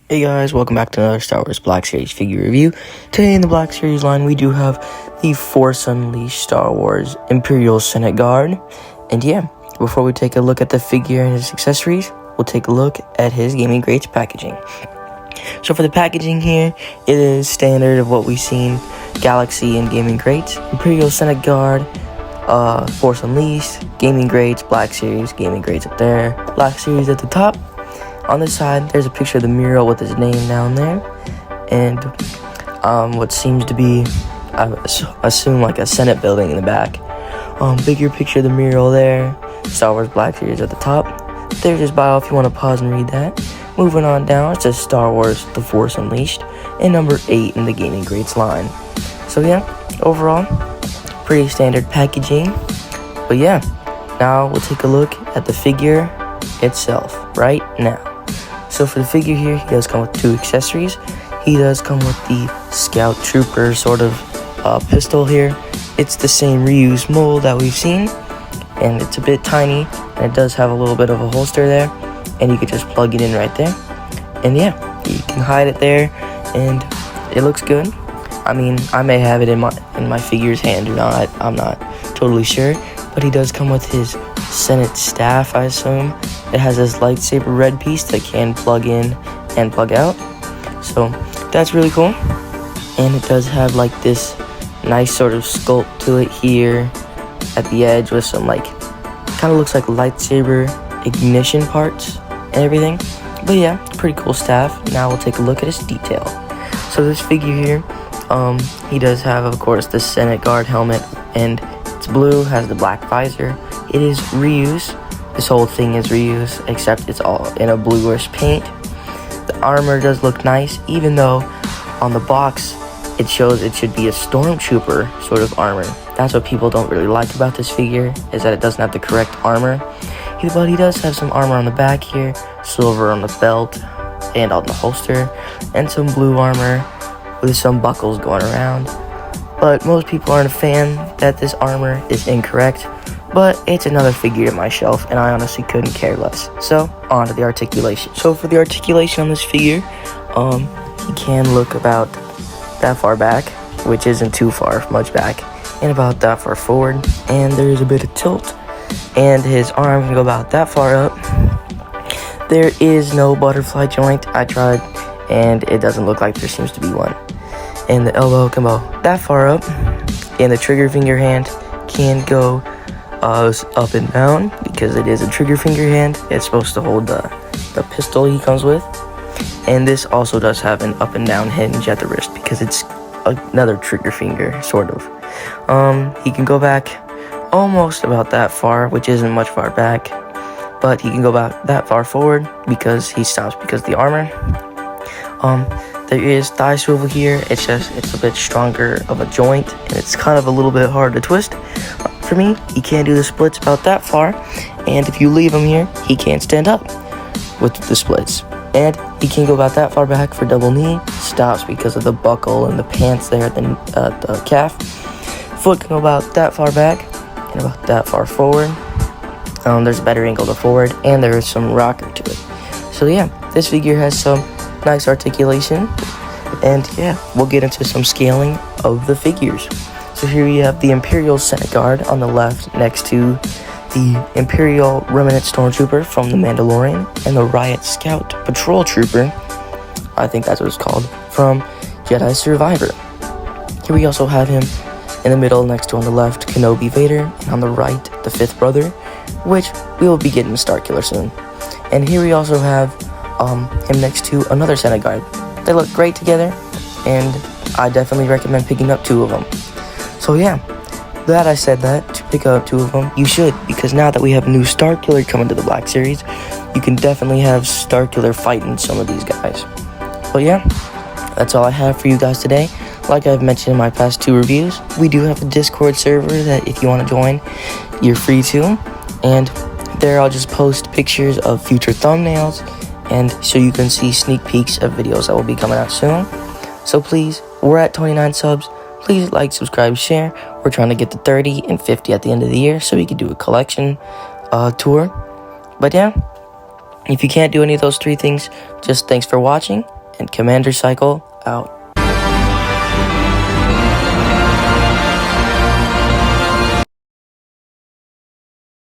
Hey guys, welcome back to another Star Wars Black Series figure review. Today in the Black Series line, we do have the Force Unleashed Star Wars Imperial Senate Guard. And yeah, before we take a look at the figure and his accessories, we'll take a look at his gaming crates packaging. So for the packaging here, it is standard of what we've seen, Galaxy and gaming crates, Imperial Senate Guard, Force Unleashed, gaming crates, Black Series, gaming crates up there, Black Series at the top. On this side, there's a picture of the mural with his name down there, and what seems to be, I assume, like a Senate building in the back. Bigger picture of the mural there, Star Wars Black Series at the top. There's his bio if you want to pause and read that. Moving on down, it says Star Wars The Force Unleashed, and number 8 in the gaming crates line. So yeah, overall, pretty standard packaging. But yeah, now we'll take a look at the figure itself right now. So for the figure here, he does come with 2 accessories. He does come with the Scout Trooper sort of pistol here. It's the same reused mold that we've seen, and it's a bit tiny, and it does have a little bit of a holster there, and you could just plug it in right there. And yeah, you can hide it there, and it looks good. I mean, I may have it in my figure's hand or not, I'm not totally sure, but he does come with his Senate staff, I assume. It has this lightsaber red piece that can plug in and plug out, so that's really cool. And it does have like this nice sort of sculpt to it here at the edge with some like, kind of looks like lightsaber ignition parts and everything. But yeah, pretty cool staff. Now we'll take a look at his detail. So this figure here, he does have, of course, the Senate Guard helmet, and it's blue, has the black visor. It is reuse. This whole thing is reuse, except it's all in a bluish paint. The armor does look nice, even though on the box it shows it should be a stormtrooper sort of armor. That's what people don't really like about this figure, is that it doesn't have the correct armor. But he does have some armor on the back here, silver on the belt and on the holster, and some blue armor with some buckles going around. But most people aren't a fan that this armor is incorrect. But it's another figure on my shelf, and I honestly couldn't care less. So, on to the articulation. So for the articulation on this figure, he can look about that far back, which isn't too far, much back, and about that far forward. And there's a bit of tilt, and his arm can go about that far up. There is no butterfly joint. I tried, and it doesn't look like there seems to be one. And the elbow can go that far up, and the trigger finger hand can go up and down, because it is a trigger finger hand. It's supposed to hold the pistol he comes with. And this also does have an up and down hinge at the wrist, because it's another trigger finger, sort of. He can go back almost about that far, which isn't much far back, but he can go back that far forward because he stops because of the armor. There is thigh swivel here. It's a bit stronger of a joint, and it's kind of a little bit hard to twist. For me, he can't do the splits about that far, and if you leave him here, he can't stand up with the splits. And he can go about that far back for double knee, stops because of the buckle and the pants there at the calf. Foot can go about that far back and about that far forward. There's a better angle to forward, and there is some rocker to it. So yeah, this figure has some nice articulation, and yeah, we'll get into some scaling of the figures. So here we have the Imperial Senate Guard on the left, next to the Imperial Remnant Stormtrooper from The Mandalorian, and the Riot Scout Patrol Trooper, I think that's what it's called, from Jedi Survivor. Here we also have him in the middle, next to on the left, Kenobi Vader, and on the right, the 5th brother, which we will be getting Starkiller soon. And here we also have him next to another Senate Guard. They look great together, and I definitely recommend picking up 2 of them. So yeah, glad I said that, to pick up 2 of them. You should, because now that we have new Starkiller coming to the Black Series, you can definitely have Starkiller fighting some of these guys. But yeah, that's all I have for you guys today. Like I've mentioned in my past 2 reviews, we do have a Discord server that if you want to join, you're free to. And there I'll just post pictures of future thumbnails, and so you can see sneak peeks of videos that will be coming out soon. So please, we're at 29 subs. Please like, subscribe, share. We're trying to get to 30 and 50 at the end of the year so we can do a collection tour. But yeah, if you can't do any of those 3 things, just thanks for watching, and Commander Cycle out.